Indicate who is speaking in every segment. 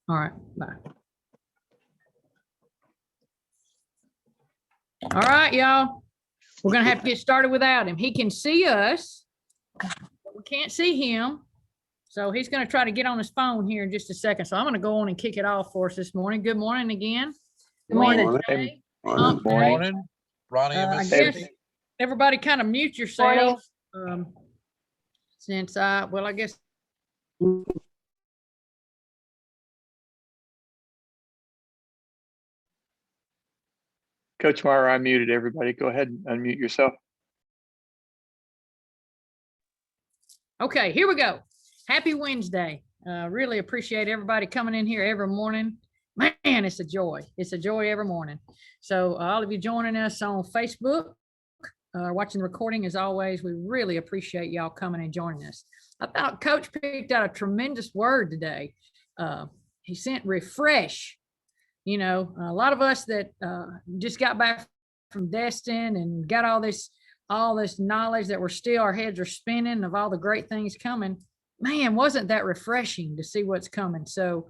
Speaker 1: All right, bye. All right, y'all. We're gonna have to get started without him. He can see us, but we can't see him. So he's gonna try to get on his phone here in just a second. So I'm gonna go on and kick it off for us this morning. Good morning again.
Speaker 2: Good morning.
Speaker 1: Wednesday,
Speaker 2: Morning.
Speaker 1: Hump Day.
Speaker 3: Morning, Ronnie and
Speaker 1: I
Speaker 3: Miss
Speaker 1: guess
Speaker 3: Tiffany.
Speaker 1: everybody kind of mute yourselves. Since I guess.
Speaker 2: Coach Mara, I muted everybody. Go ahead and unmute yourself.
Speaker 1: Okay, here we go. Happy Wednesday. Really appreciate everybody coming in here every morning. Man, it's a joy. It's a joy every morning. So all of you joining us on Facebook, watching the recording, as always, we really appreciate y'all coming and joining us. I thought Coach picked out a tremendous word today. He sent refresh. You know, a lot of us that just got back from Destin and got all this knowledge that we're still, our heads are spinning of all the great things coming. Man, wasn't that refreshing to see what's coming? So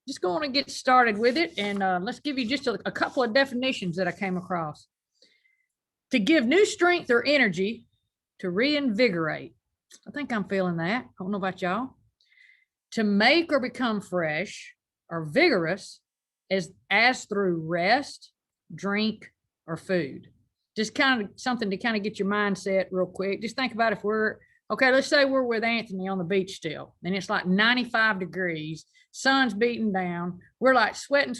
Speaker 1: just going to get started with it. And let's give you just a couple of definitions that I came across. To give new strength or energy, to reinvigorate. I think I'm feeling that. I don't know about y'all. To make or become fresh or vigorous as through rest, drink, or food. Just kind of something to kind of get your mindset real quick. Just think about if let's say we're with Anthony on the beach still, and it's like 95 degrees, sun's beating down. We're like sweating.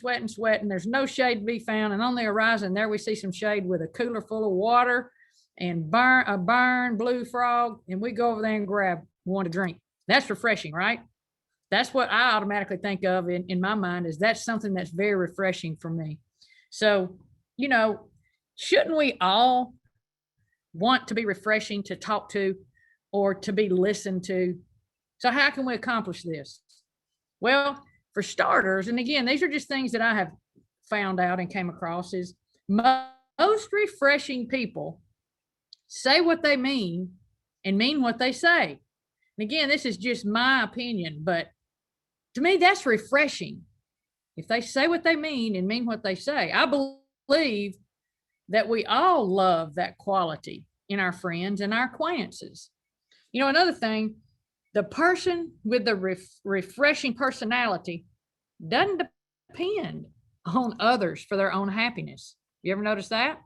Speaker 1: There's no shade to be found. And on the horizon there, we see some shade with a cooler full of water and a burn blue frog. And we go over there and grab one to drink. That's refreshing, right? That's what I automatically think of in my mind, is that's something that's very refreshing for me. So, you know, shouldn't we all want to be refreshing, to talk to, or to be listened to? So how can we accomplish this? Well, for starters, and again, these are just things that I have found out and came across, is most refreshing people say what they mean and mean what they say. And again, this is just my opinion, but to me, that's refreshing. If they say what they mean and mean what they say, I believe that we all love that quality in our friends and our acquaintances. You know, another thing, the person with the refreshing personality doesn't depend on others for their own happiness. You ever notice that?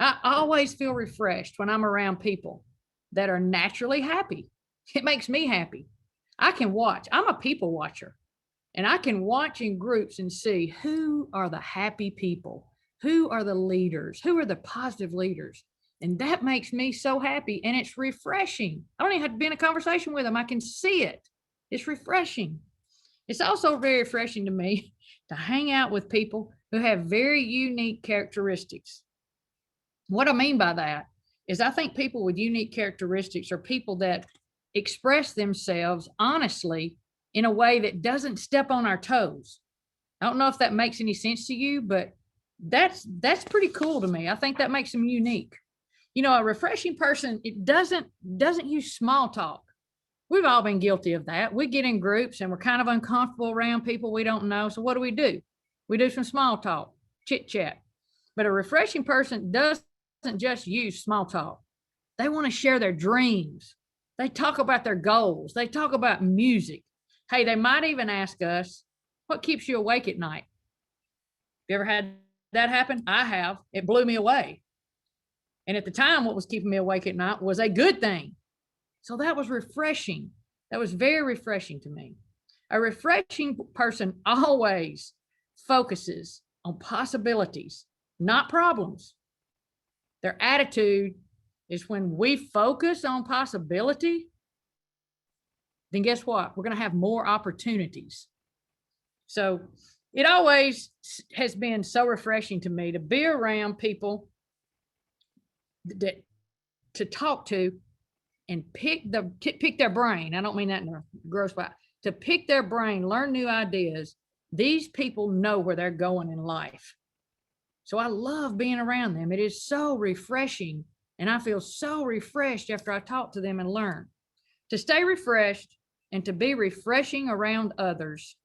Speaker 1: I always feel refreshed when I'm around people that are naturally happy. It makes me happy. I can watch. I'm a people watcher, and I can watch in groups and see who are the happy people, who are the leaders, who are the positive leaders. And that makes me so happy, and it's refreshing. I don't even have to be in a conversation with them. I can see it. It's refreshing. It's also very refreshing to me to hang out with people who have very unique characteristics. What I mean by that is I think people with unique characteristics are people that express themselves honestly in a way that doesn't step on our toes. I don't know if that makes any sense to you, but that's pretty cool to me. I think that makes them unique. You know, a refreshing person, it doesn't use small talk. We've all been guilty of that. We get in groups and we're kind of uncomfortable around people we don't know. So what do? We do some small talk, chit chat. But a refreshing person doesn't just use small talk. They want to share their dreams. They talk about their goals. They talk about music. Hey, they might even ask us, what keeps you awake at night? You ever had that happen? I have. It blew me away. And at the time, what was keeping me awake at night was a good thing. So that was refreshing. That was very refreshing to me. A refreshing person always focuses on possibilities, not problems. Their attitude is when we focus on possibility, then guess what? We're going to have more opportunities. So it always has been so refreshing to me to be around people that to talk to and pick their brain. I don't mean that in a gross way. To pick their brain, learn new ideas. These people know where they're going in life. So I love being around them. It is so refreshing. And I feel so refreshed after I talk to them and learn. To stay refreshed and to be refreshing around others,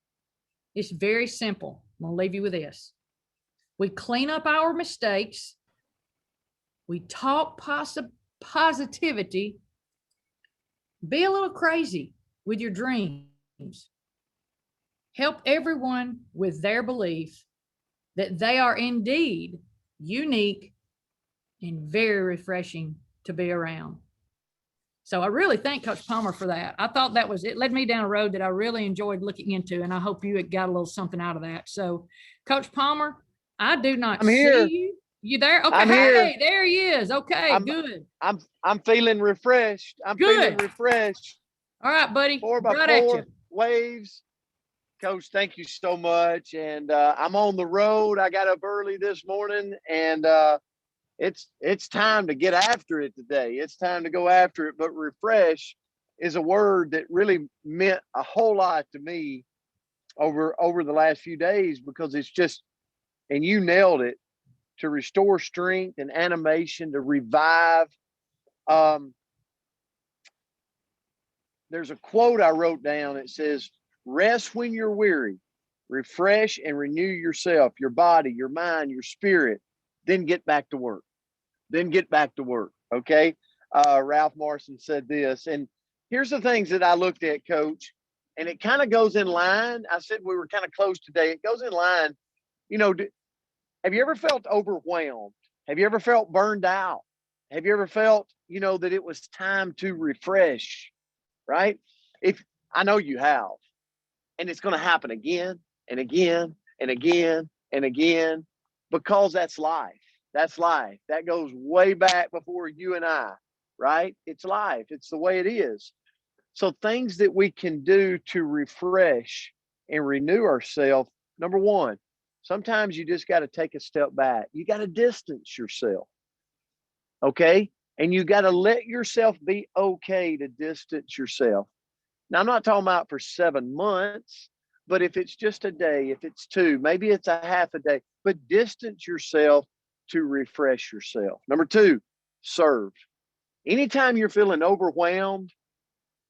Speaker 1: It's very simple. I'm going to leave you with this. We clean up our mistakes. We talk positivity. Be a little crazy with your dreams. Help everyone with their belief that they are indeed unique and very refreshing to be around. So I really thank Coach Palmer for that. I thought that was, it led me down a road that I really enjoyed looking into, and I hope you got a little something out of that. So Coach Palmer, I do not
Speaker 3: I'm
Speaker 1: see
Speaker 3: here.
Speaker 1: you. You there? Okay.
Speaker 3: I'm
Speaker 1: Hey,
Speaker 3: here.
Speaker 1: there he is. Okay,
Speaker 3: I'm
Speaker 1: good.
Speaker 3: I'm feeling refreshed. I'm feeling
Speaker 1: Good.
Speaker 3: refreshed.
Speaker 1: All right, buddy.
Speaker 3: 4x4 waves. Coach, thank you so much. And I'm on the road. I got up early this morning, and it's time to get after it today. It's time to go after it. But refresh is a word that really meant a whole lot to me over the last few days, because it's just, and you nailed it, to restore strength and animation, to revive. There's a quote I wrote down. It says, rest when you're weary, refresh and renew yourself, your body, your mind, your spirit, then get back to work. Then get back to work. Okay. Ralph Marson said this. And here's the things that I looked at, Coach, and it kind of goes in line. I said we were kind of close today. It goes in line. You know, have you ever felt overwhelmed? Have you ever felt burned out? Have you ever felt, that it was time to refresh? Right? If I know you have, and it's going to happen again and again and again and again, because that's life. That's life. That goes way back before you and I, right? It's life. It's the way it is. So things that we can do to refresh and renew ourselves. Number one, sometimes you just got to take a step back. You got to distance yourself. Okay. And you got to let yourself be okay to distance yourself. Now, I'm not talking about for 7 months, but if it's just a day, if it's 2, maybe it's a half a day, but distance yourself to refresh yourself. Number 2, serve. Anytime you're feeling overwhelmed,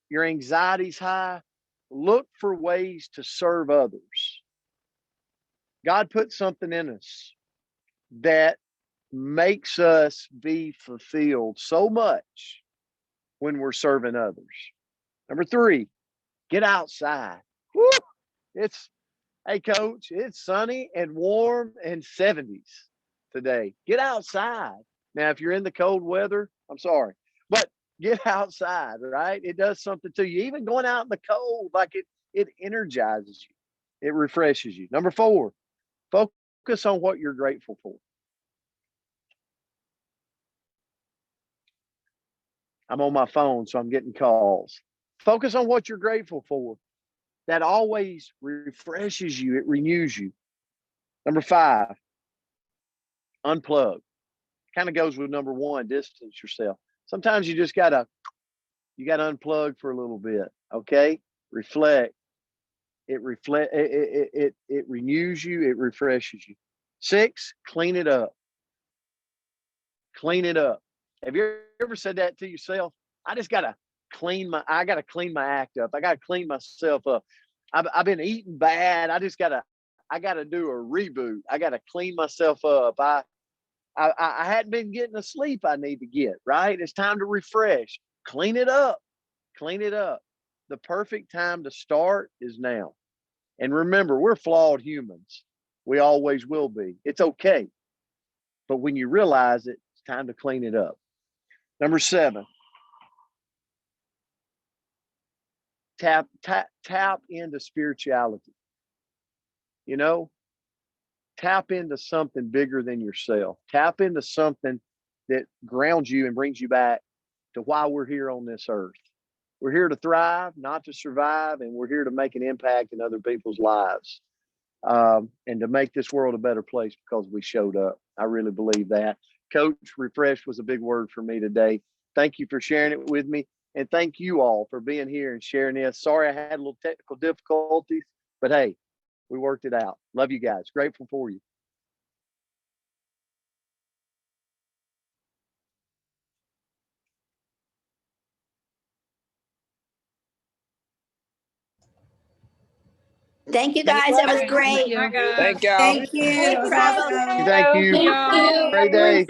Speaker 3: your anxiety's high, look for ways to serve others. God put something in us that makes us be fulfilled so much when we're serving others. Number 3, get outside. Woo! Hey, Coach, it's sunny and warm and 70s today. Get outside. Now, if you're in the cold weather, I'm sorry, but get outside, right? It does something to you. Even going out in the cold, like it energizes you. It refreshes you. Number 4, focus on what you're grateful for. I'm on my phone, so I'm getting calls. Focus on what you're grateful for. That always refreshes you. It renews you. Number 5, unplug. Kind of goes with number 1, distance yourself. Sometimes you just gotta unplug for a little bit. Okay, reflect. It renews you. It refreshes you. 6, clean it up. Clean it up. Have you ever said that to yourself? I gotta clean my act up. I gotta clean myself up. I've been eating bad. I gotta do a reboot. I gotta clean myself up. I hadn't been getting the sleep I need to get, right? It's time to refresh. Clean it up. Clean it up. The perfect time to start is now. And remember, we're flawed humans. We always will be. It's okay. But when you realize it, it's time to clean it up. Number 7, tap into spirituality. Tap into something bigger than yourself. Tap into something that grounds you and brings you back to why we're here on this earth. We're here to thrive, not to survive, and we're here to make an impact in other people's lives, and to make this world a better place because we showed up. I really believe that. Coach, refresh was a big word for me today. Thank you for sharing it with me, and thank you all for being here and sharing this. Sorry I had a little technical difficulties, but hey, we worked it out. Love you guys. Grateful for you.
Speaker 4: Thank you, guys. That was
Speaker 1: Thank
Speaker 4: great.
Speaker 1: you. Bye, guys.
Speaker 5: Thank y'all.
Speaker 4: Thank you.
Speaker 6: Thank you, guys.
Speaker 4: Travel.
Speaker 3: Thank you.
Speaker 1: y'all.
Speaker 3: Great day.